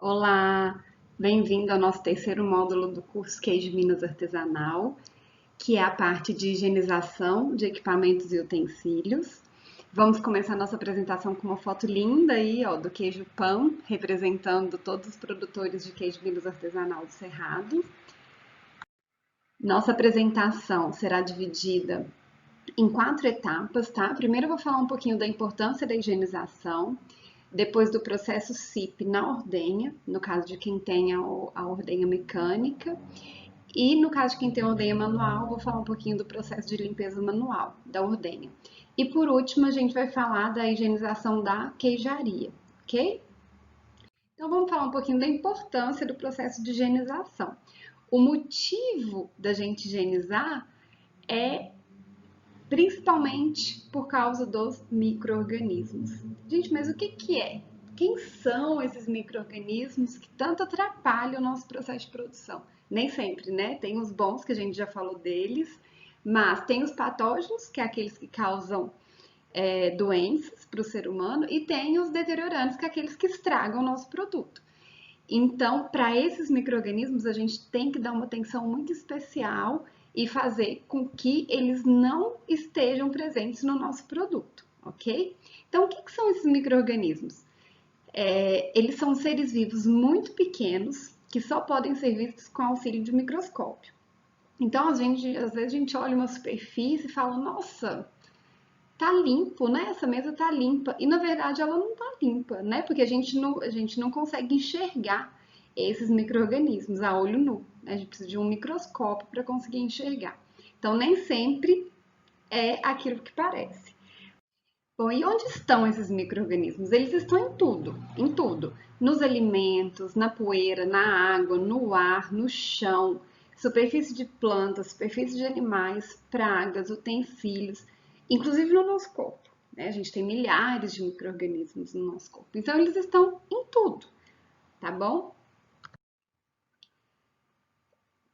Olá, bem-vindo ao nosso terceiro módulo do curso Queijo Minas Artesanal, que é a parte de higienização de equipamentos e utensílios. Vamos começar nossa apresentação com uma foto linda aí, ó, do queijo Pão, representando todos os produtores de queijo Minas Artesanal do Cerrado. Nossa apresentação será dividida em 4 etapas, tá? Primeiro eu vou falar um pouquinho da importância da higienização, depois do processo SIP na ordenha, no caso de quem tem a ordenha mecânica, e no caso de quem tem a ordenha manual, vou falar um pouquinho do processo de limpeza manual da ordenha. E por último, a gente vai falar da higienização da queijaria, ok? Então vamos falar um pouquinho da importância do processo de higienização. O motivo da gente higienizar é principalmente por causa dos micro-organismos. Gente, mas o que é? Quem são esses micro-organismos que tanto atrapalham o nosso processo de produção? Nem sempre, né? Tem os bons, que a gente já falou deles, mas tem os patógenos, que é aqueles que causam doenças para o ser humano, e tem os deteriorantes, que é aqueles que estragam o nosso produto. Então, para esses micro-organismos, a gente tem que dar uma atenção muito especial e fazer com que eles não estejam presentes no nosso produto, ok? Então, o que são esses micro-organismos? Eles são seres vivos muito pequenos que só podem ser vistos com auxílio de microscópio. Então, às vezes a gente olha uma superfície e fala, nossa, tá limpo, né? Essa mesa tá limpa. E na verdade ela não tá limpa, né? Porque a gente não consegue enxergar esses micro-organismos a olho nu, né? A gente precisa de um microscópio para conseguir enxergar. Então nem sempre é aquilo que parece. Bom, e onde estão esses micro-organismos? Eles estão em tudo, em tudo. Nos alimentos, na poeira, na água, no ar, no chão, superfície de plantas, superfície de animais, pragas, utensílios, inclusive no nosso corpo, né? A gente tem milhares de micro-organismos no nosso corpo. Então, eles estão em tudo, tá bom?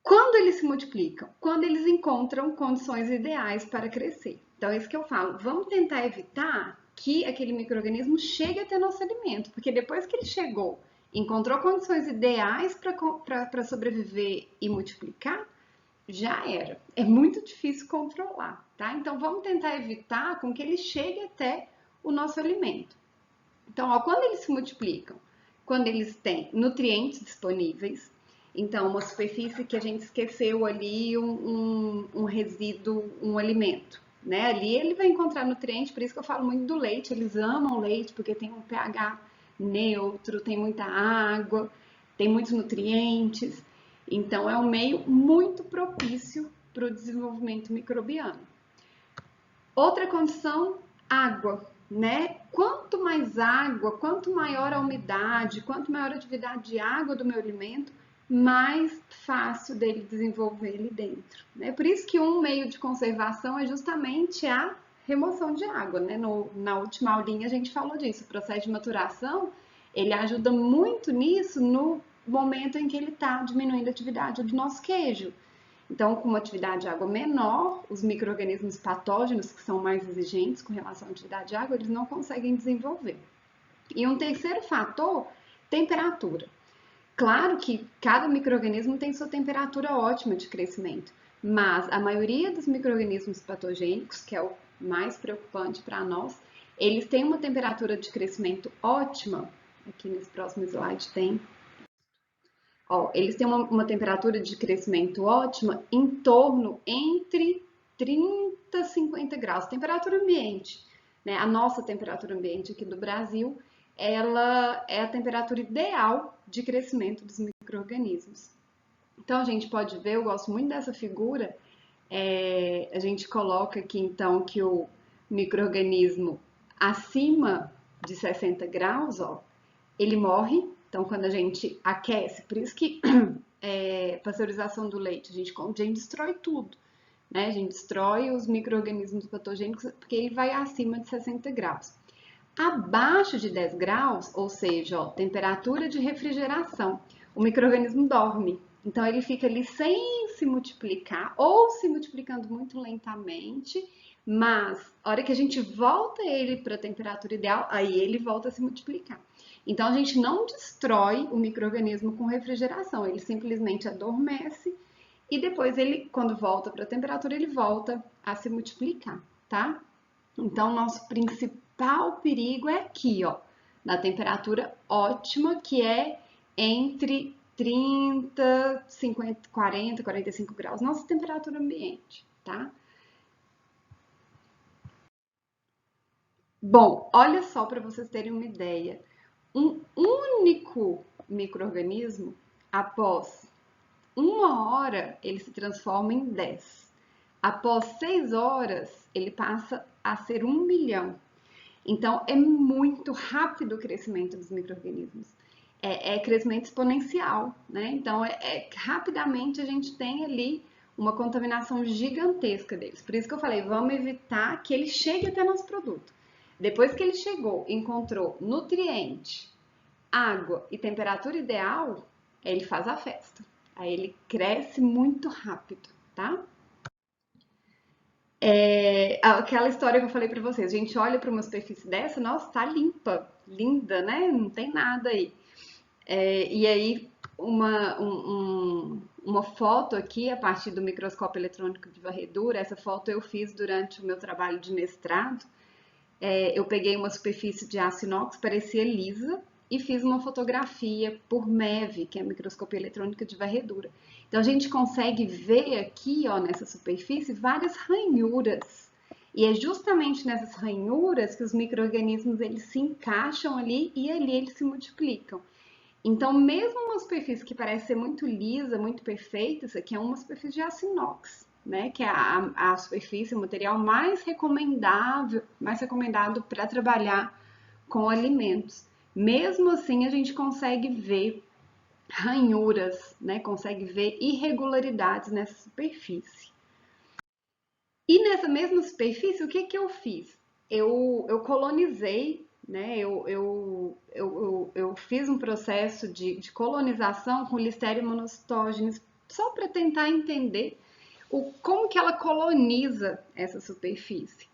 Quando eles se multiplicam? Quando eles encontram condições ideais para crescer. Então, é isso que eu falo. Vamos tentar evitar que aquele micro-organismo chegue até nosso alimento, porque depois que ele chegou, encontrou condições ideais para sobreviver e multiplicar, já era. É muito difícil controlar, tá? Então, vamos tentar evitar com que ele chegue até o nosso alimento. Então, ó, quando eles se multiplicam, quando eles têm nutrientes disponíveis, então uma superfície que a gente esqueceu ali, um resíduo, um alimento, né? Ali ele vai encontrar nutriente, por isso que eu falo muito do leite, eles amam leite porque tem um pH neutro, tem muita água, tem muitos nutrientes, então é um meio muito propício para o desenvolvimento microbiano. Outra condição, água, né? Quanto mais água, quanto maior a umidade, quanto maior a atividade de água do meu alimento, mais fácil dele desenvolver ali dentro, né? Por isso que um meio de conservação é justamente a remoção de água, né? Na última aulinha a gente falou disso, o processo de maturação, ele ajuda muito nisso no momento em que ele está diminuindo a atividade do nosso queijo. Então, com uma atividade de água menor, os micro-organismos patógenos, que são mais exigentes com relação à atividade de água, eles não conseguem desenvolver. E um terceiro fator, temperatura. Claro que cada micro-organismo tem sua temperatura ótima de crescimento, mas a maioria dos micro-organismos patogênicos, que é o mais preocupante para nós, eles têm uma temperatura de crescimento ótima. Aqui nesse próximo slide tem. Ó, eles têm uma temperatura de crescimento ótima em torno entre 30 e 50 graus, temperatura ambiente. Né? A nossa temperatura ambiente aqui do Brasil, ela é a temperatura ideal de crescimento dos micro-organismos. Então, a gente pode ver, eu gosto muito dessa figura, a gente coloca aqui então que o micro-organismo acima de 60 graus, ó, ele morre. Então, quando a gente aquece, por isso que pasteurização do leite, a gente destrói tudo, né? A gente destrói os micro-organismos patogênicos porque ele vai acima de 60 graus. Abaixo de 10 graus, ou seja, ó, temperatura de refrigeração, o micro-organismo dorme. Então, ele fica ali sem se multiplicar ou se multiplicando muito lentamente, mas a hora que a gente volta ele para a temperatura ideal, aí ele volta a se multiplicar. Então, a gente não destrói o micro-organismo com refrigeração, ele simplesmente adormece e depois ele, quando volta para a temperatura, ele volta a se multiplicar, tá? Então, nosso principal perigo é aqui, ó, na temperatura ótima, que é entre 30, 50, 40, 45 graus, nossa temperatura ambiente, tá? Bom, olha só para vocês terem uma ideia. Um único micro-organismo, após 1 hora, ele se transforma em 10. Após 6 horas, ele passa a ser 1 milhão. Então, é muito rápido o crescimento dos micro-organismos. É crescimento exponencial, né? Então, rapidamente a gente tem ali uma contaminação gigantesca deles. Por isso que eu falei, vamos evitar que ele chegue até nosso produto. Depois que ele chegou, encontrou nutriente, água e temperatura ideal, ele faz a festa. Aí ele cresce muito rápido, tá? Aquela história que eu falei pra vocês, a gente olha para uma superfície dessa, nossa, tá limpa, linda, né? Não tem nada aí. E aí, uma foto aqui, a partir do microscópio eletrônico de varredura, essa foto eu fiz durante o meu trabalho de mestrado. Eu peguei uma superfície de aço inox, parecia lisa, e fiz uma fotografia por MEV, que é a microscopia eletrônica de varredura. Então a gente consegue ver aqui, ó, nessa superfície, várias ranhuras. E é justamente nessas ranhuras que os micro-organismos eles se encaixam ali e ali eles se multiplicam. Então, mesmo uma superfície que parece ser muito lisa, muito perfeita, isso aqui é uma superfície de aço inox, né? Que é a superfície, o material mais recomendado para trabalhar com alimentos. Mesmo assim, a gente consegue ver ranhuras, né? Consegue ver irregularidades nessa superfície. E nessa mesma superfície, o que que eu fiz? Eu colonizei, né? Eu fiz um processo de colonização com Listeria monocytogenes só para tentar entender como que ela coloniza essa superfície.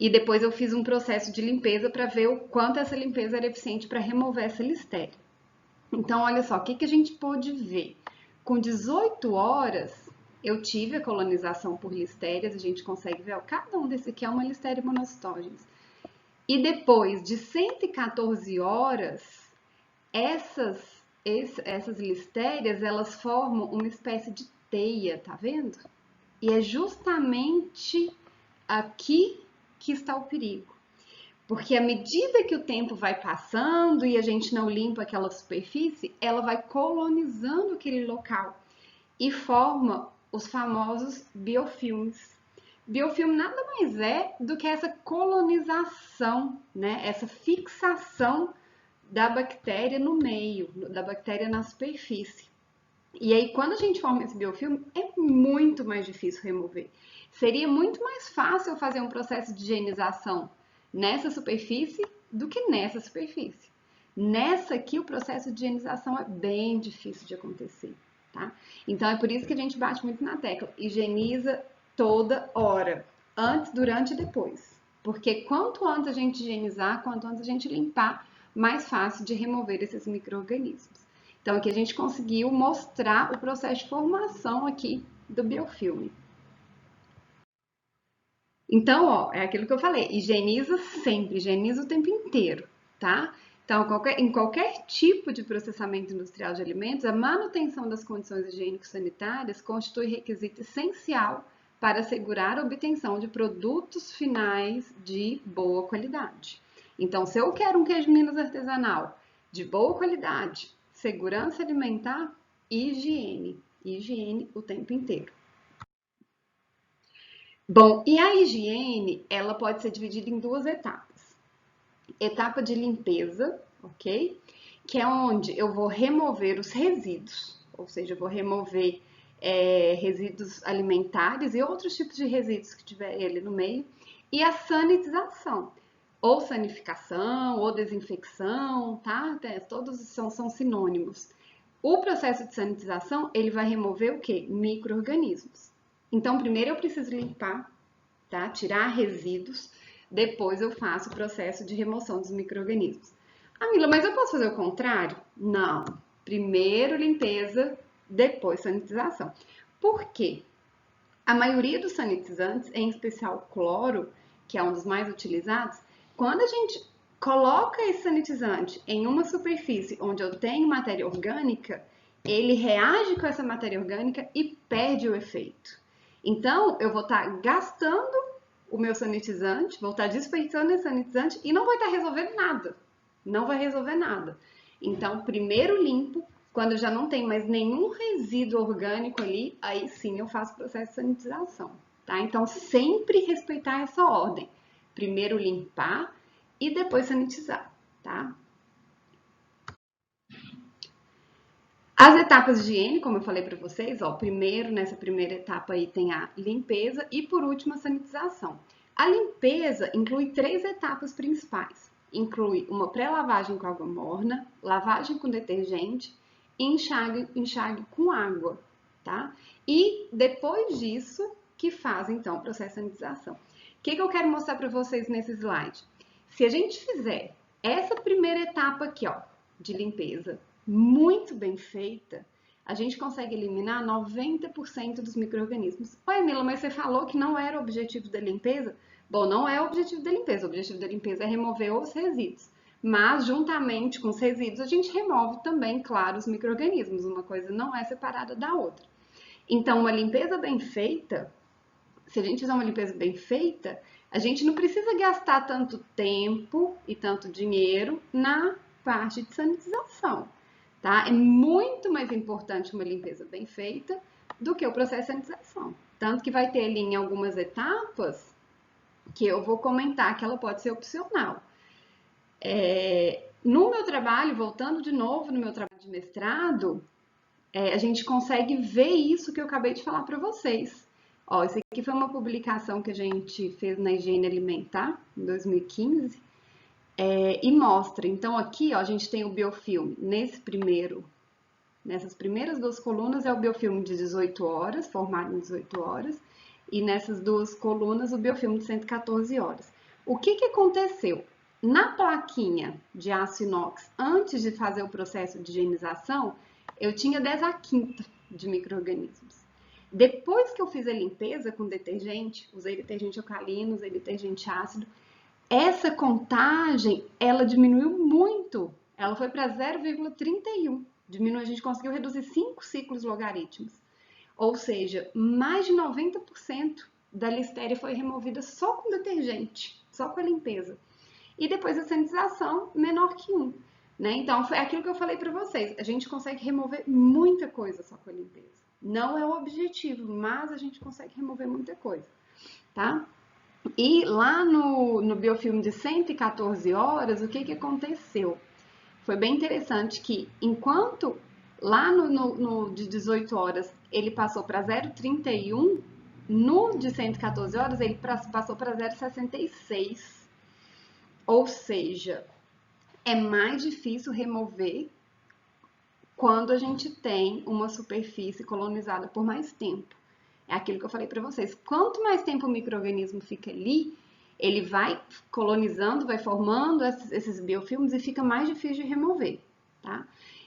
E depois eu fiz um processo de limpeza para ver o quanto essa limpeza era eficiente para remover essa listéria. Então, olha só, o que que a gente pôde ver? Com 18 horas, eu tive a colonização por listérias, a gente consegue ver, ó, cada um desse aqui é uma listéria monocytogenes. E depois de 114 horas, essas listérias, elas formam uma espécie de teia, tá vendo? E é justamente aqui que está o perigo. Porque à medida que o tempo vai passando e a gente não limpa aquela superfície, ela vai colonizando aquele local e forma os famosos biofilmes. Biofilme nada mais é do que essa colonização, né? Essa fixação da bactéria no meio, da bactéria na superfície. E aí, quando a gente forma esse biofilme, é muito mais difícil remover. Seria muito mais fácil fazer um processo de higienização nessa superfície do que nessa superfície. Nessa aqui, o processo de higienização é bem difícil de acontecer, tá? Então, é por isso que a gente bate muito na tecla. Higieniza toda hora, antes, durante e depois. Porque quanto antes a gente higienizar, quanto antes a gente limpar, mais fácil de remover esses micro-organismos. Então, aqui a gente conseguiu mostrar o processo de formação aqui do biofilme. Então, ó, é aquilo que eu falei, higieniza sempre, higieniza o tempo inteiro, tá? Então, em qualquer tipo de processamento industrial de alimentos, a manutenção das condições higiênico-sanitárias constitui requisito essencial para assegurar a obtenção de produtos finais de boa qualidade. Então, se eu quero um queijo Minas artesanal de boa qualidade, segurança alimentar e higiene o tempo inteiro. Bom, e a higiene, ela pode ser dividida em duas etapas. Etapa de limpeza, ok? Que é onde eu vou remover os resíduos, ou seja, eu vou remover resíduos alimentares e outros tipos de resíduos que tiver ali no meio. E a sanitização, ou sanificação, ou desinfecção, tá? Todos são sinônimos. O processo de sanitização, ele vai remover o quê? Micro-organismos. Então, primeiro eu preciso limpar, tá? Tirar resíduos, depois eu faço o processo de remoção dos micro-organismos. Mila, mas eu posso fazer o contrário? Não. Primeiro limpeza, depois sanitização. Por quê? A maioria dos sanitizantes, em especial o cloro, que é um dos mais utilizados, quando a gente coloca esse sanitizante em uma superfície onde eu tenho matéria orgânica, ele reage com essa matéria orgânica e perde o efeito. Então, eu vou estar gastando o meu sanitizante, vou estar desperdiçando esse sanitizante e não vai estar resolvendo nada. Não vai resolver nada. Então, primeiro limpo, quando já não tem mais nenhum resíduo orgânico ali, aí sim eu faço o processo de sanitização, tá? Então, sempre respeitar essa ordem. Primeiro limpar e depois sanitizar, tá? As etapas de higiene, como eu falei para vocês, ó, primeiro, nessa primeira etapa aí tem a limpeza e por último a sanitização. A limpeza inclui 3 etapas principais. Inclui uma pré-lavagem com água morna, lavagem com detergente e enxague com água, tá? E depois disso que faz então o processo de sanitização. O que eu quero mostrar para vocês nesse slide? Se a gente fizer essa primeira etapa aqui, ó, de limpeza, muito bem feita, a gente consegue eliminar 90% dos micro-organismos. Oi, Mila, mas você falou que não era o objetivo da limpeza? Bom, não é o objetivo da limpeza. O objetivo da limpeza é remover os resíduos. Mas, juntamente com os resíduos, a gente remove também, claro, os micro-organismos. Uma coisa não é separada da outra. Então, uma limpeza bem feita, se a gente fizer uma limpeza bem feita, a gente não precisa gastar tanto tempo e tanto dinheiro na parte de sanitização, tá? É muito mais importante uma limpeza bem feita do que o processo de sanitização. Tanto que vai ter ali em algumas etapas que eu vou comentar que ela pode ser opcional. No meu trabalho, voltando de novo no meu trabalho de mestrado, a gente consegue ver isso que eu acabei de falar para vocês. Ó, isso aqui foi uma publicação que a gente fez na Higiene Alimentar, em 2015, e mostra. Então, aqui ó, a gente tem o biofilme nessas primeiras 2 colunas é o biofilme de 18 horas, formado em 18 horas, e nessas 2 colunas o biofilme de 114 horas. O que aconteceu? Na plaquinha de aço inox, antes de fazer o processo de higienização, eu tinha 10 a quinta de micro-organismos. Depois que eu fiz a limpeza com detergente, usei detergente alcalino, usei detergente ácido, essa contagem, ela diminuiu muito. Ela foi para 0,31. A gente conseguiu reduzir 5 ciclos logarítmicos. Ou seja, mais de 90% da listéria foi removida só com detergente, só com a limpeza. E depois a sanitização, menor que 1. Né? Então, foi aquilo que eu falei para vocês. A gente consegue remover muita coisa só com a limpeza. Não é o objetivo, mas a gente consegue remover muita coisa, tá? E lá no biofilme de 114 horas, o que aconteceu? Foi bem interessante que, enquanto lá no de 18 horas ele passou para 0,31, no de 114 horas ele passou para 0,66. Ou seja, é mais difícil remover quando a gente tem uma superfície colonizada por mais tempo. É aquilo que eu falei para vocês. Quanto mais tempo o micro-organismo fica ali, ele vai colonizando, vai formando esses biofilmes e fica mais difícil de remover, tá?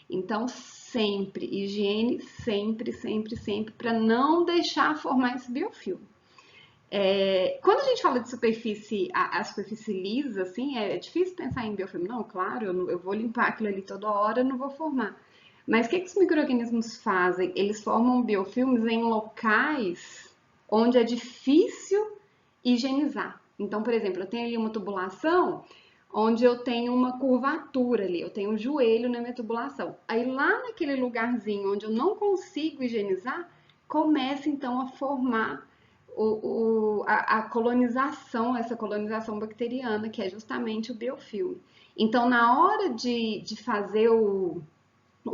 Então, sempre, higiene, sempre, sempre, sempre, para não deixar formar esse biofilme. Quando a gente fala de superfície, a superfície lisa, assim, é difícil pensar em biofilme. Não, claro, eu vou limpar aquilo ali toda hora, não vou formar. Mas o que os micro-organismos fazem? Eles formam biofilmes em locais onde é difícil higienizar. Então, por exemplo, eu tenho ali uma tubulação onde eu tenho uma curvatura ali, eu tenho um joelho na minha tubulação. Aí lá naquele lugarzinho onde eu não consigo higienizar, começa então a formar a colonização, essa colonização bacteriana, que é justamente o biofilme. Então, na hora de fazer o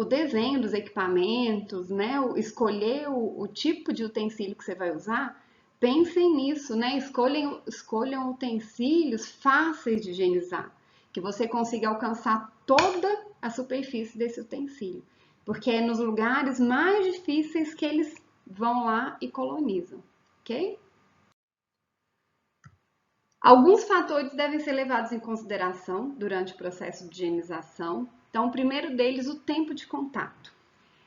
desenho dos equipamentos, né? Escolher o tipo de utensílio que você vai usar, pensem nisso, né? Escolham utensílios fáceis de higienizar, que você consiga alcançar toda a superfície desse utensílio, porque é nos lugares mais difíceis que eles vão lá e colonizam, ok? Alguns fatores devem ser levados em consideração durante o processo de higienização. Então, o primeiro deles, o tempo de contato.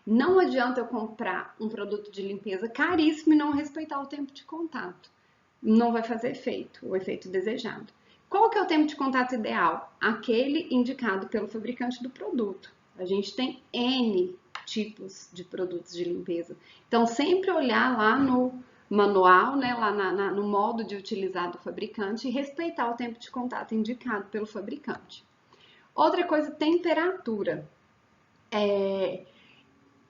Não adianta eu comprar um produto de limpeza caríssimo e não respeitar o tempo de contato. Não vai fazer efeito, o efeito desejado. Qual que é o tempo de contato ideal? Aquele indicado pelo fabricante do produto. A gente tem N tipos de produtos de limpeza. Então, sempre olhar lá no manual, né, lá no modo de utilizar do fabricante e respeitar o tempo de contato indicado pelo fabricante. Outra coisa, temperatura.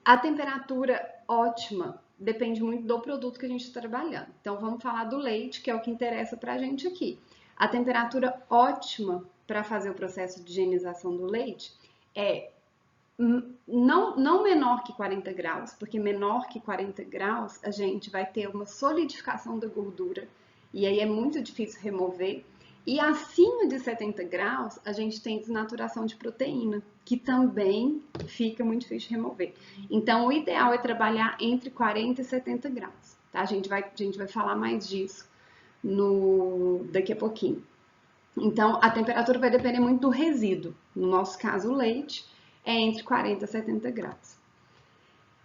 A temperatura ótima depende muito do produto que a gente está trabalhando. Então, vamos falar do leite, que é o que interessa para a gente aqui. A temperatura ótima para fazer o processo de higienização do leite é não menor que 40 graus, porque menor que 40 graus a gente vai ter uma solidificação da gordura e aí é muito difícil remover. E acima de 70 graus a gente tem desnaturação de proteína, que também fica muito difícil de remover. Então o ideal é trabalhar entre 40 e 70 graus. Tá? A gente vai falar mais disso daqui a pouquinho. Então a temperatura vai depender muito do resíduo. No nosso caso, o leite é entre 40 e 70 graus.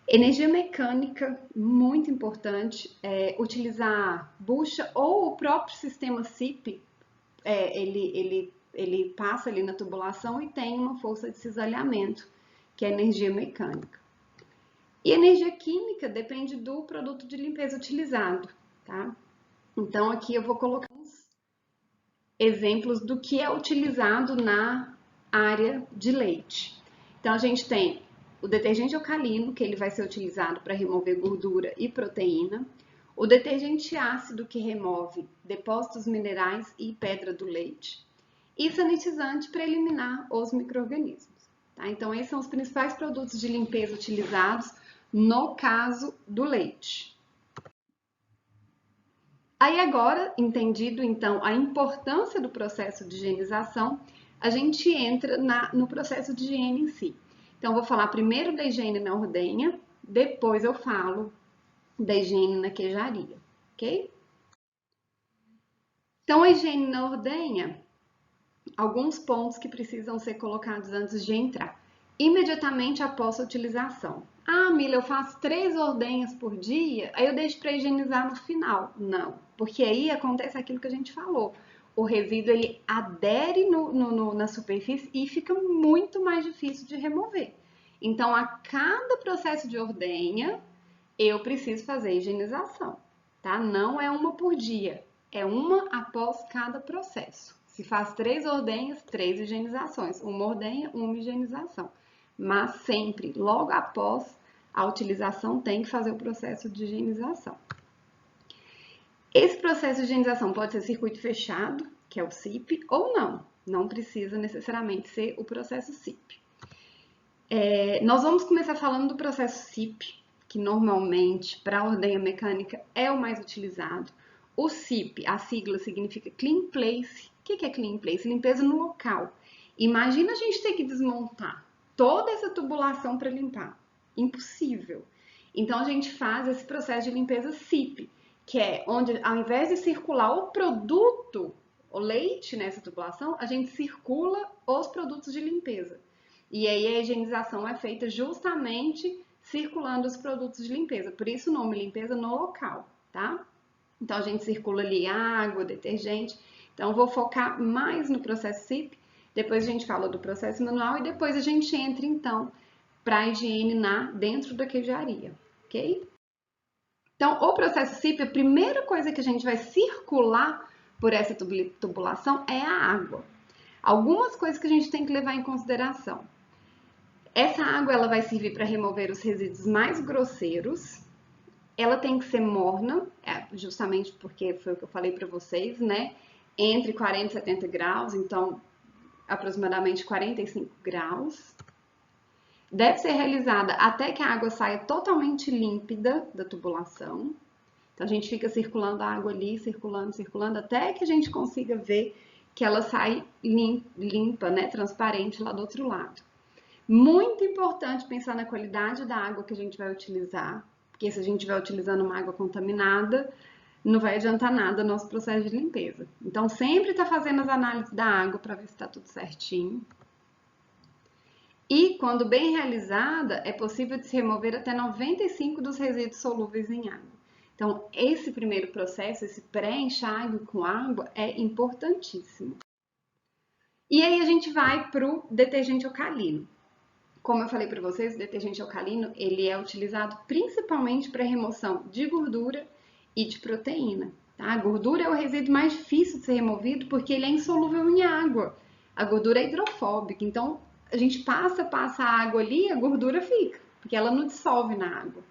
Energia mecânica, muito importante, utilizar bucha ou o próprio sistema SIP, ele passa ali na tubulação e tem uma força de cisalhamento, que é energia mecânica. E energia química depende do produto de limpeza utilizado, tá? Então aqui eu vou colocar uns exemplos do que é utilizado na área de leite. Então, a gente tem o detergente alcalino, que ele vai ser utilizado para remover gordura e proteína. O detergente ácido, que remove depósitos minerais e pedra do leite. E sanitizante para eliminar os micro-organismos. Tá? Então, esses são os principais produtos de limpeza utilizados no caso do leite. Aí agora, entendido então a importância do processo de higienização, a gente entra no processo de higiene em si. Então, vou falar primeiro da higiene na ordenha, depois eu falo da higiene na queijaria, ok? Então, a higiene na ordenha, alguns pontos que precisam ser colocados antes de entrar. Imediatamente após a utilização. Ah, Mila, eu faço 3 ordenhas por dia, aí eu deixo para higienizar no final. Não, porque aí acontece aquilo que a gente falou. O resíduo ele adere na superfície e fica muito mais difícil de remover. Então, a cada processo de ordenha, eu preciso fazer higienização, tá? Não é uma por dia, é uma após cada processo. Se faz 3 ordenhas, 3 higienizações. Uma ordenha, uma higienização. Mas sempre, logo após a utilização, tem que fazer o processo de higienização. Esse processo de higienização pode ser circuito fechado, que é o SIP, ou não. Não precisa necessariamente ser o processo SIP. Nós vamos começar falando do processo SIP, que normalmente para a ordenha mecânica é o mais utilizado. O SIP, a sigla significa Clean Place. O que é Clean Place? Limpeza no local. Imagina a gente ter que desmontar toda essa tubulação para limpar. Impossível. Então a gente faz esse processo de limpeza SIP, que é onde ao invés de circular o produto, o leite nessa tubulação, a gente circula os produtos de limpeza. E aí a higienização é feita justamente circulando os produtos de limpeza. Por isso o nome limpeza no local, tá? Então a gente circula ali água, detergente. Então eu vou focar mais no processo SIP, depois a gente fala do processo manual e depois a gente entra então para a higiene dentro da queijaria, ok? Então o processo SIP, a primeira coisa que a gente vai circular por essa tubulação é a água. Algumas coisas que a gente tem que levar em consideração. Essa água ela vai servir para remover os resíduos mais grosseiros. Ela tem que ser morna, justamente porque foi o que eu falei para vocês, né? Entre 40 e 70 graus, então aproximadamente 45 graus. Deve ser realizada até que a água saia totalmente límpida da tubulação. Então a gente fica circulando a água ali, circulando, circulando, até que a gente consiga ver que ela sai limpa, né? Transparente lá do outro lado. Muito importante pensar na qualidade da água que a gente vai utilizar, porque se a gente estiver utilizando uma água contaminada, não vai adiantar nada o nosso processo de limpeza. Então, sempre tá fazendo as análises da água para ver se está tudo certinho. E, quando bem realizada, é possível de se remover até 95% dos resíduos solúveis em água. Então, esse primeiro processo, esse pré-enxágue com água, é importantíssimo. E aí a gente vai para o detergente alcalino. Como eu falei para vocês, o detergente alcalino ele é utilizado principalmente para remoção de gordura e de proteína. Tá? A gordura é o resíduo mais difícil de ser removido porque ele é insolúvel em água. A gordura é hidrofóbica, então a gente passa a água ali e a gordura fica, porque ela não dissolve na água.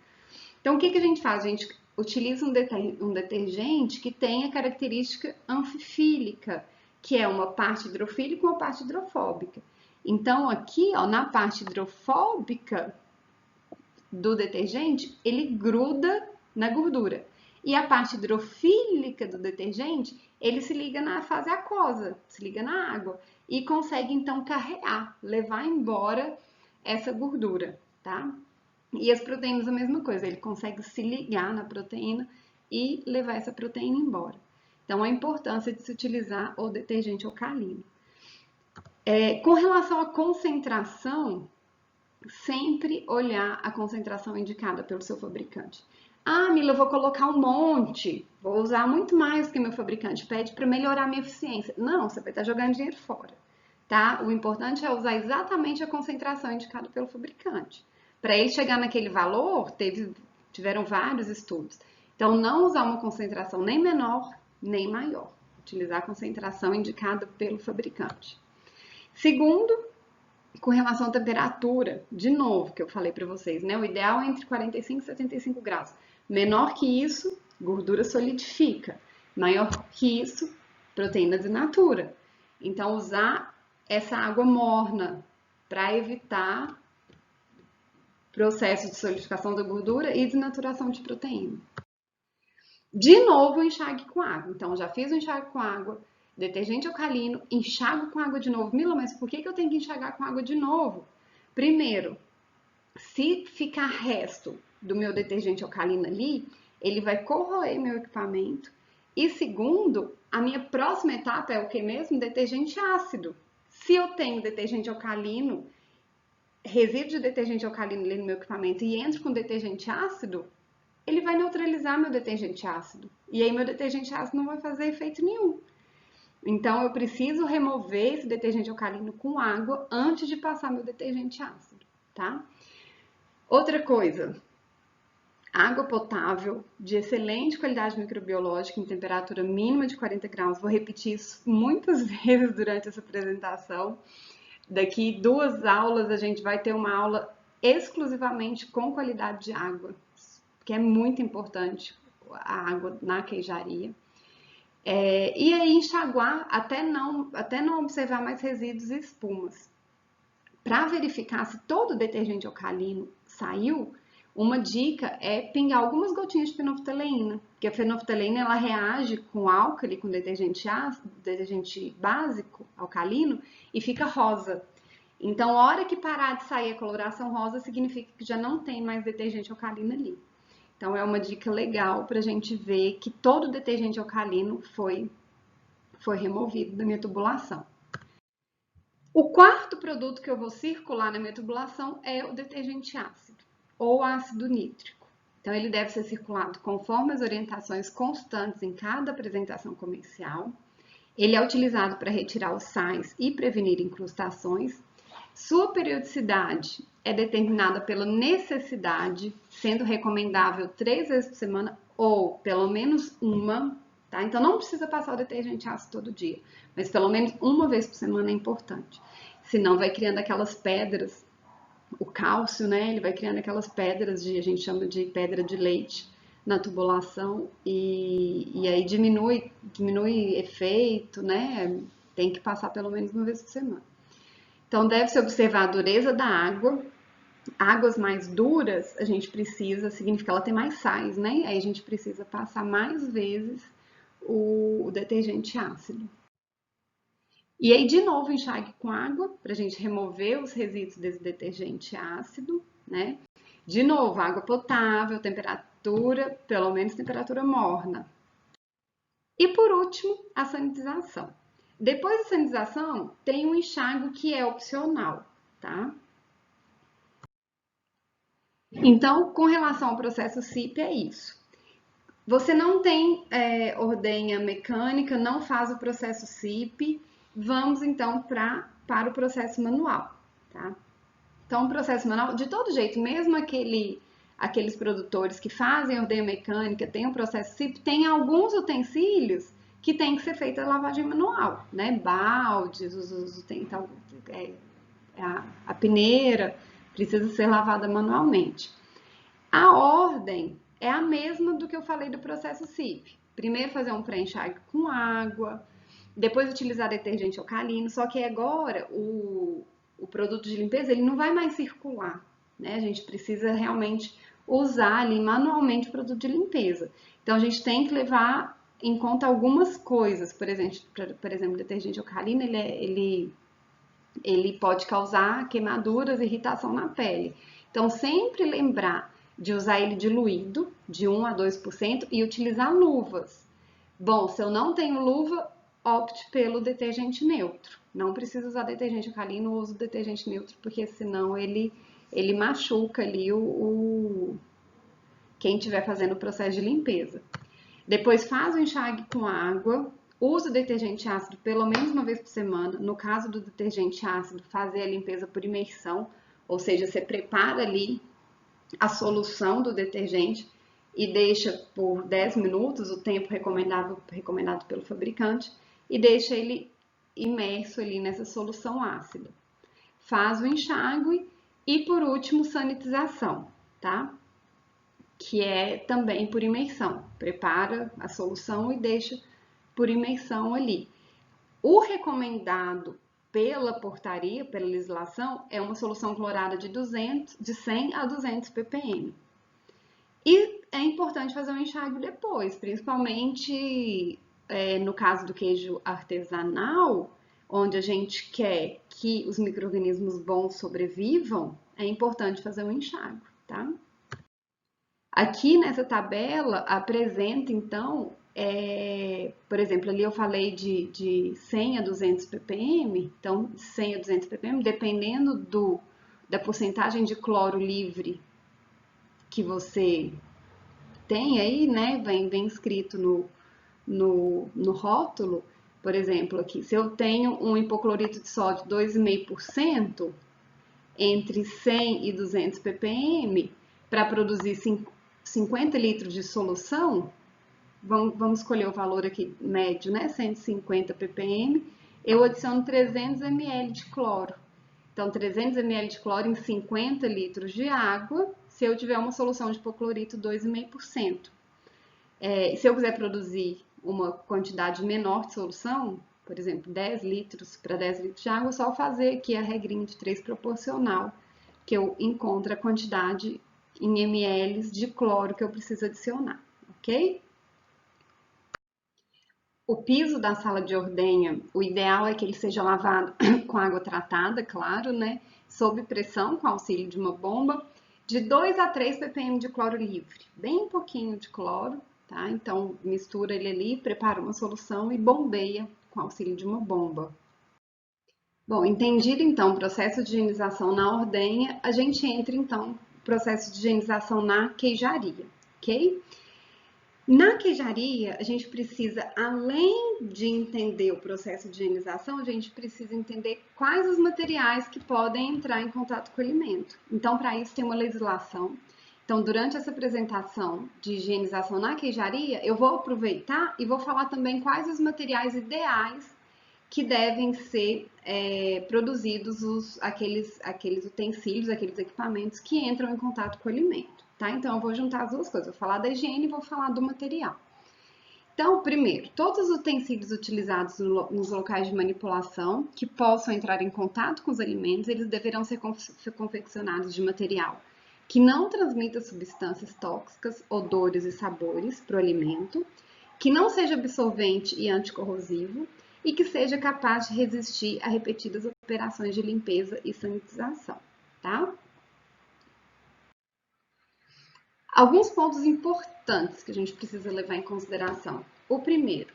Então o que a gente faz? A gente utiliza um detergente que tem a característica anfifílica, que é uma parte hidrofílica e uma parte hidrofóbica. Então, aqui, ó, na parte hidrofóbica do detergente, ele gruda na gordura. E a parte hidrofílica do detergente, ele se liga na fase aquosa, se liga na água e consegue então carregar, levar embora essa gordura, tá? E as proteínas a mesma coisa, ele consegue se ligar na proteína e levar essa proteína embora. Então, a importância de se utilizar o detergente alcalino. Com relação à concentração, sempre olhar a concentração indicada pelo seu fabricante. Ah, Mila, eu vou colocar um monte, vou usar muito mais do que meu fabricante pede para melhorar a minha eficiência. Não, você vai estar jogando dinheiro fora, tá? O importante é usar exatamente a concentração indicada pelo fabricante. Para ele chegar naquele valor, tiveram vários estudos. Então, não usar uma concentração nem menor, nem maior. Utilizar a concentração indicada pelo fabricante. Segundo, com relação à temperatura, de novo, que eu falei para vocês, né? O ideal é entre 45 e 75 graus. Menor que isso, gordura solidifica. Maior que isso, proteína desnatura. Então, usar essa água morna para evitar processo de solidificação da gordura e desnaturação de proteína. De novo, o enxágue com água. Então, já fiz o enxágue com água, detergente alcalino, enxago com água de novo. Mila, mas por que eu tenho que enxagar com água de novo? Primeiro, se ficar resto do meu detergente alcalino ali, ele vai corroer meu equipamento. E segundo, a minha próxima etapa é o que mesmo? Detergente ácido. Se eu tenho detergente alcalino, resíduo de detergente alcalino ali no meu equipamento e entro com detergente ácido, ele vai neutralizar meu detergente ácido. E aí meu detergente ácido não vai fazer efeito nenhum. Então, eu preciso remover esse detergente alcalino com água antes de passar meu detergente ácido, tá? Outra coisa, água potável, de excelente qualidade microbiológica, em temperatura mínima de 40 graus. Vou repetir isso muitas vezes durante essa apresentação. Daqui 2 aulas, a gente vai ter uma aula exclusivamente com qualidade de água, que é muito importante a água na queijaria. E aí enxaguar até não observar mais resíduos e espumas. Para verificar se todo o detergente alcalino saiu, uma dica é pingar algumas gotinhas de fenolftaleína, porque a fenolftaleína ela reage com álcali, com detergente ácido, detergente básico, alcalino, e fica rosa. Então, a hora que parar de sair a coloração rosa, significa que já não tem mais detergente alcalino ali. Então, é uma dica legal para a gente ver que todo o detergente alcalino foi removido da minha tubulação. O quarto produto que eu vou circular na minha tubulação é o detergente ácido, ou ácido nítrico. Então, ele deve ser circulado conforme as orientações constantes em cada apresentação comercial. Ele é utilizado para retirar os sais e prevenir incrustações. Sua periodicidade é determinada pela necessidade, sendo recomendável 3 vezes por semana ou pelo menos uma, tá? Então não precisa passar o detergente ácido todo dia, mas pelo menos uma vez por semana é importante. Senão vai criando aquelas pedras, o cálcio, né? Ele vai criando aquelas pedras a gente chama de pedra de leite na tubulação e aí diminui efeito, né? Tem que passar pelo menos uma vez por semana. Então, deve-se observar a dureza da água. Águas mais duras, a gente precisa, significa que ela tem mais sais, né? Aí a gente precisa passar mais vezes o detergente ácido. E aí, de novo, enxague com água, para a gente remover os resíduos desse detergente ácido, né? De novo, água potável, temperatura, pelo menos temperatura morna. E por último, a sanitização. Depois da sanitização, tem um enxágue que é opcional, tá? Então, com relação ao processo CIP, é isso. Você não tem ordenha mecânica, não faz o processo CIP, vamos então para o processo manual, tá? Então, o processo manual, de todo jeito, mesmo aqueles produtores que fazem ordenha mecânica, tem o processo CIP, tem alguns utensílios que tem que ser feita a lavagem manual, né? Baldes, a peneira precisa ser lavada manualmente. A ordem é a mesma do que eu falei do processo CIP. Primeiro fazer um pré-enxágue com água, depois utilizar detergente alcalino, só que agora o produto de limpeza ele não vai mais circular, né? A gente precisa realmente usar ali manualmente o produto de limpeza. Então a gente tem que levar em conta algumas coisas, por exemplo, o detergente alcalino ele pode causar queimaduras, irritação na pele. Então sempre lembrar de usar ele diluído, de 1 a 2%, e utilizar luvas. Bom, se eu não tenho luva, opte pelo detergente neutro. Não precisa usar detergente alcalino, uso detergente neutro, porque senão ele machuca ali quem estiver fazendo o processo de limpeza. Depois faz o enxágue com água, usa o detergente ácido pelo menos uma vez por semana. No caso do detergente ácido, fazer a limpeza por imersão, ou seja, você prepara ali a solução do detergente e deixa por 10 minutos, o tempo recomendado pelo fabricante, e deixa ele imerso ali nessa solução ácida. Faz o enxágue e, por último, sanitização, tá? Que é também por imersão. Prepara a solução e deixa por imersão ali. O recomendado pela portaria, pela legislação, é uma solução clorada de 100 a 200 ppm. E é importante fazer um enxágue depois, principalmente no caso do queijo artesanal, onde a gente quer que os micro-organismos bons sobrevivam, é importante fazer um enxágue, tá? Aqui nessa tabela apresenta, então, por exemplo, ali eu falei de 100 a 200 ppm, então 100 a 200 ppm, dependendo da porcentagem de cloro livre que você tem aí, né, vem escrito no rótulo, por exemplo, aqui, se eu tenho um hipoclorito de sódio 2,5%, entre 100 e 200 ppm, para produzir 50 litros de solução, vamos escolher o valor aqui médio, né, 150 ppm, eu adiciono 300 ml de cloro. Então, 300 ml de cloro em 50 litros de água, se eu tiver uma solução de hipoclorito 2,5%. Se eu quiser produzir uma quantidade menor de solução, por exemplo, 10 litros para 10 litros de água, é só fazer aqui a regrinha de 3 proporcional, que eu encontro a quantidade em ml de cloro que eu preciso adicionar, ok? O piso da sala de ordenha, o ideal é que ele seja lavado com água tratada, claro, né? Sob pressão, com auxílio de uma bomba, de 2 a 3 ppm de cloro livre, bem pouquinho de cloro, tá? Então, mistura ele ali, prepara uma solução e bombeia com auxílio de uma bomba. Bom, entendido então o processo de higienização na ordenha, a gente entra então no processo de higienização na queijaria, ok? Na queijaria, a gente precisa, além de entender o processo de higienização, a gente precisa entender quais os materiais que podem entrar em contato com o alimento. Então, para isso tem uma legislação. Então, durante essa apresentação de higienização na queijaria, eu vou aproveitar e vou falar também quais os materiais ideais que devem ser produzidos aqueles utensílios, aqueles equipamentos que entram em contato com o alimento, tá? Então, eu vou juntar as duas coisas, vou falar da higiene e vou falar do material. Então, primeiro, todos os utensílios utilizados nos locais de manipulação que possam entrar em contato com os alimentos, eles deverão ser confeccionados de material que não transmita substâncias tóxicas, odores e sabores para o alimento, que não seja absorvente e anticorrosivo, e que seja capaz de resistir a repetidas operações de limpeza e sanitização, tá? Alguns pontos importantes que a gente precisa levar em consideração. O primeiro,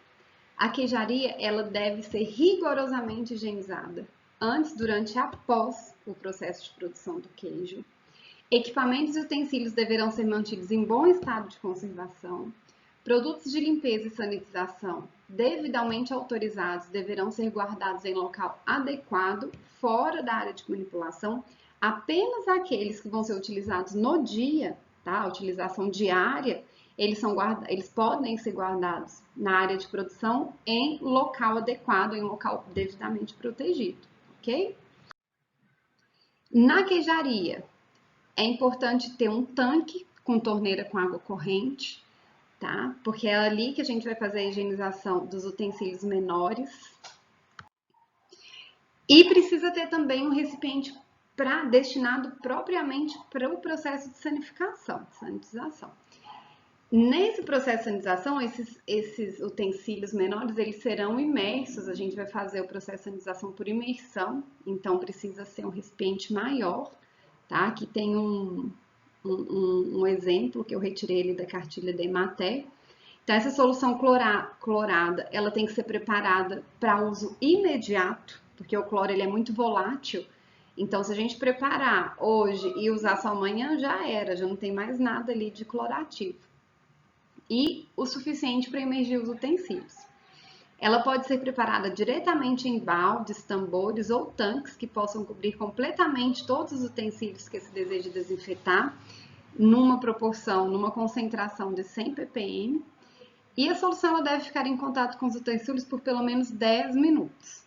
A queijaria, ela deve ser rigorosamente higienizada antes, durante e após o processo de produção do queijo. Equipamentos e utensílios deverão ser mantidos em bom estado de conservação. Produtos de limpeza e sanitização devidamente autorizados deverão ser guardados em local adequado, fora da área de manipulação. Apenas aqueles que vão ser utilizados no dia, tá? A utilização diária, eles podem ser guardados na área de produção em local adequado, em local devidamente protegido, ok? Na queijaria, é importante ter um tanque com torneira com água corrente, tá? Porque é ali que a gente vai fazer a higienização dos utensílios menores. E precisa ter também um recipiente destinado propriamente para o processo de sanitização. Nesse processo de sanitização, esses utensílios menores, eles serão imersos, a gente vai fazer o processo de sanitização por imersão, então precisa ser um recipiente maior, tá? Aqui tem um exemplo que eu retirei ele da cartilha da Emater. Então, essa solução clorada, ela tem que ser preparada para uso imediato, porque o cloro ele é muito volátil. Então, se a gente preparar hoje e usar só amanhã, já era, já não tem mais nada ali de clorativo. E o suficiente para imergir os utensílios. Ela pode ser preparada diretamente em baldes, tambores ou tanques que possam cobrir completamente todos os utensílios que se deseja desinfetar, numa proporção, numa concentração de 100 ppm. E a solução ela deve ficar em contato com os utensílios por pelo menos 10 minutos.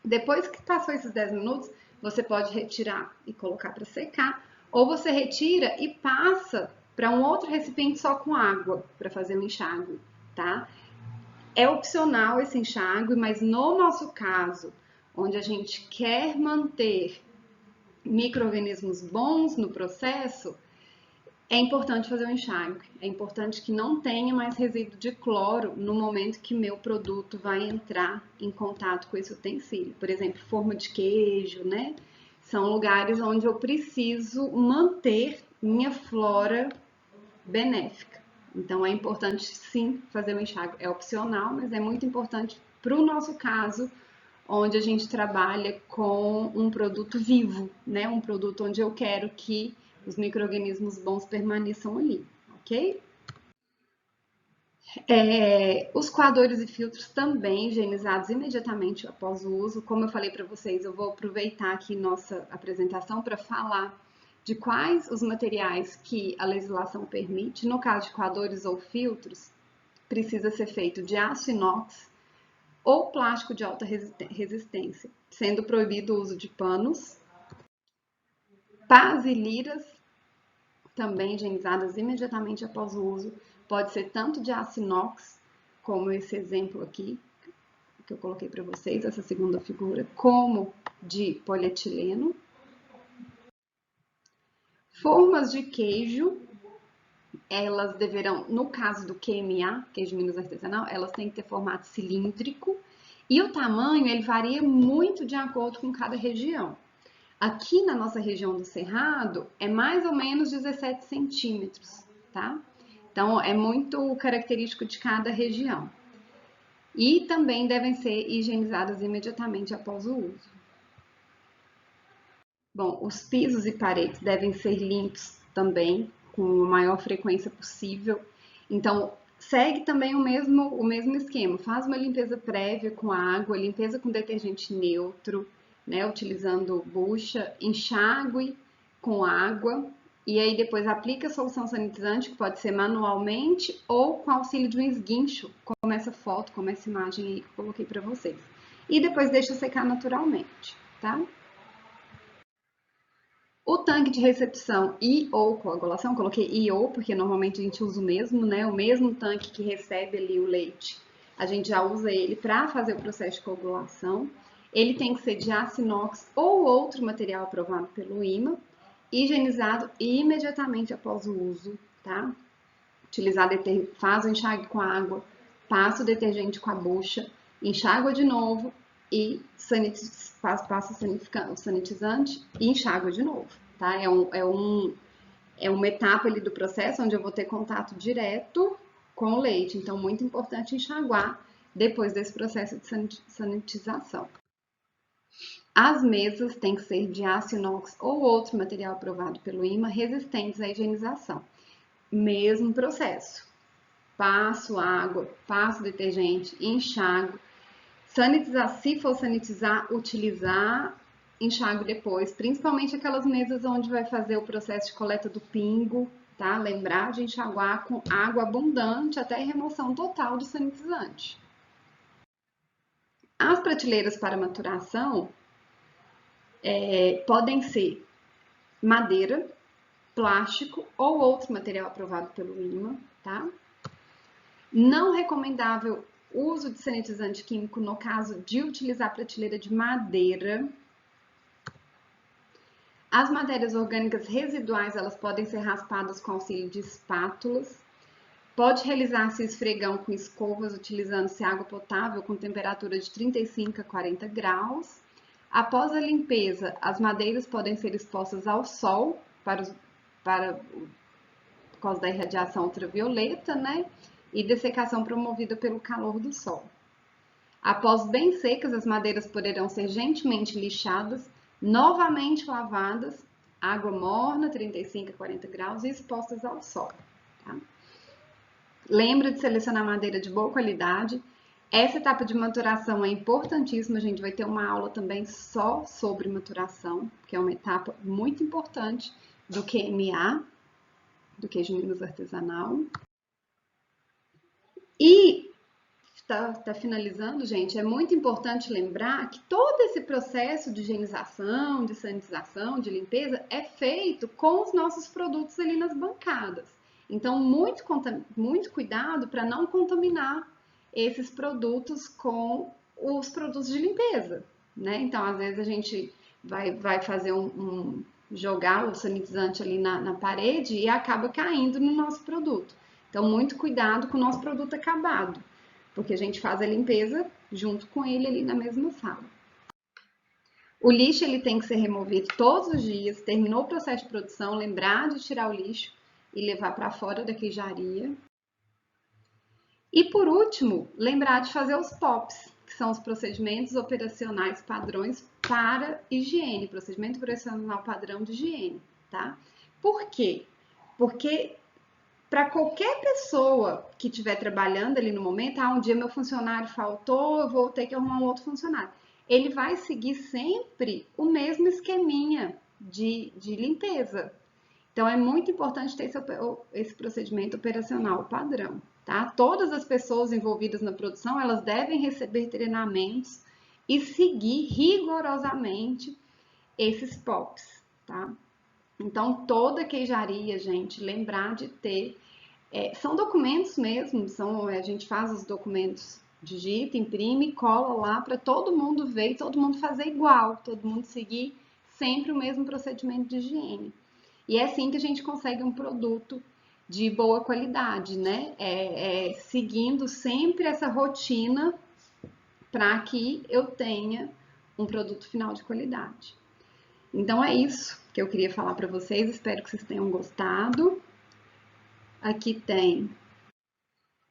Depois que passou esses 10 minutos, você pode retirar e colocar para secar, ou você retira e passa para um outro recipiente só com água para fazer o enxágue, tá? É opcional esse enxágue, mas no nosso caso, onde a gente quer manter micro-organismos bons no processo, é importante fazer o enxágue. É importante que não tenha mais resíduo de cloro no momento que meu produto vai entrar em contato com esse utensílio. Por exemplo, forma de queijo, né? São lugares onde eu preciso manter minha flora benéfica. Então, é importante sim fazer o enxágue. É opcional, mas é muito importante para o nosso caso, onde a gente trabalha com um produto vivo, né? Um produto onde eu quero que os micro-organismos bons permaneçam ali, ok? Os coadores e filtros também higienizados imediatamente após o uso. Como eu falei para vocês, eu vou aproveitar aqui nossa apresentação para falar de quais os materiais que a legislação permite. No caso de coadores ou filtros, precisa ser feito de aço inox ou plástico de alta resistência, sendo proibido o uso de panos. Pás e liras, também higienizadas imediatamente após o uso, pode ser tanto de aço inox, como esse exemplo aqui, que eu coloquei para vocês, essa segunda figura, como de polietileno. Formas de queijo, elas deverão, no caso do QMA, queijo Minas artesanal, elas têm que ter formato cilíndrico e o tamanho ele varia muito de acordo com cada região. Aqui na nossa região do Cerrado é mais ou menos 17 centímetros, tá? Então é muito característico de cada região. E também devem ser higienizadas imediatamente após o uso. Bom, os pisos e paredes devem ser limpos também, com a maior frequência possível. Então, segue também o mesmo esquema. Faz uma limpeza prévia com água, limpeza com detergente neutro, né, utilizando bucha, enxágue com água e aí depois aplica a solução sanitizante, que pode ser manualmente ou com auxílio de um esguincho, como essa foto, como essa imagem aí que eu coloquei para vocês. E depois deixa secar naturalmente, tá? O tanque de recepção e ou coagulação, coloquei e ou porque normalmente a gente usa o mesmo, né? O mesmo tanque que recebe ali o leite, a gente já usa ele para fazer o processo de coagulação. Ele tem que ser de aço inox ou outro material aprovado pelo IMA, higienizado imediatamente após o uso, tá? Faz o enxágue com água, passa o detergente com a bucha, enxágua de novo e passa o sanitizante e enxágua de novo, tá? É uma etapa ali do processo onde eu vou ter contato direto com o leite, então muito importante enxaguar depois desse processo de sanitização. As mesas têm que ser de aço inox ou outro material aprovado pelo IMA resistentes à higienização. Mesmo processo. Passo água, passo detergente, enxago. Sanitizar, se for sanitizar, utilizar, enxago depois. Principalmente aquelas mesas onde vai fazer o processo de coleta do pingo, tá? Lembrar de enxaguar com água abundante até a remoção total do sanitizante. As prateleiras para maturação podem ser madeira, plástico ou outro material aprovado pelo IMA, tá? Não recomendável uso de sanitizante químico no caso de utilizar prateleira de madeira. As matérias orgânicas residuais, elas podem ser raspadas com auxílio de espátulas. Pode realizar-se esfregão com escovas utilizando-se água potável com temperatura de 35 a 40 graus. Após a limpeza, as madeiras podem ser expostas ao sol por causa da irradiação ultravioleta, né? E dessecação promovida pelo calor do sol. Após bem secas, as madeiras poderão ser gentilmente lixadas, novamente lavadas, água morna, 35 a 40 graus, e expostas ao sol. Tá? Lembra de selecionar madeira de boa qualidade. Essa etapa de maturação é importantíssima, a gente vai ter uma aula também só sobre maturação, que é uma etapa muito importante do QMA, do queijo Minas artesanal. E tá finalizando, gente, é muito importante lembrar que todo esse processo de higienização, de sanitização, de limpeza é feito com os nossos produtos ali nas bancadas. Então, muito cuidado para não contaminar esses produtos com os produtos de limpeza, né? Então, às vezes a gente vai fazer jogar o sanitizante ali na parede e acaba caindo no nosso produto. Então, muito cuidado com o nosso produto acabado, porque a gente faz a limpeza junto com ele ali na mesma sala. O lixo ele tem que ser removido todos os dias, terminou o processo de produção, lembrar de tirar o lixo e levar para fora da queijaria. E por último, lembrar de fazer os POPs, que são os procedimentos operacionais padrões para higiene, procedimento operacional padrão de higiene, tá? Por quê? Porque para qualquer pessoa que estiver trabalhando ali no momento, um dia meu funcionário faltou, eu vou ter que arrumar um outro funcionário. Ele vai seguir sempre o mesmo esqueminha de limpeza. Então, é muito importante ter esse procedimento operacional padrão, tá? Todas as pessoas envolvidas na produção, elas devem receber treinamentos e seguir rigorosamente esses POPs, tá? Então, toda queijaria, gente, lembrar de ter... são documentos mesmo, a gente faz os documentos, digita, imprime, cola lá para todo mundo ver e todo mundo fazer igual, todo mundo seguir sempre o mesmo procedimento de higiene. E é assim que a gente consegue um produto de boa qualidade, né? Seguindo sempre essa rotina para que eu tenha um produto final de qualidade. Então é isso que eu queria falar para vocês, espero que vocês tenham gostado. Aqui tem...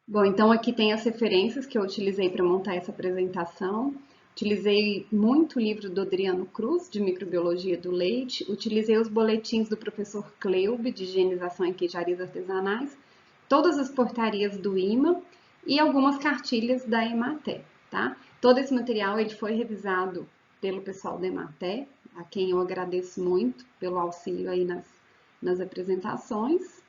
Bom, então aqui tem as referências que eu utilizei para montar essa apresentação. Utilizei muito o livro do Adriano Cruz, de Microbiologia do Leite. Utilizei os boletins do professor Cleube, de Higienização em Queijarias Artesanais. Todas as portarias do IMA e algumas cartilhas da Ematé, tá? Todo esse material ele foi revisado pelo pessoal da Ematé, a quem eu agradeço muito pelo auxílio aí nas apresentações.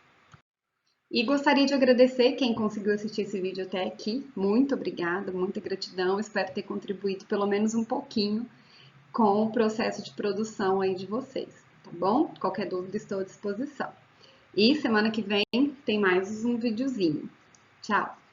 E gostaria de agradecer quem conseguiu assistir esse vídeo até aqui. Muito obrigada, muita gratidão. Espero ter contribuído pelo menos um pouquinho com o processo de produção aí de vocês, tá bom? Qualquer dúvida estou à disposição. E semana que vem tem mais um videozinho. Tchau!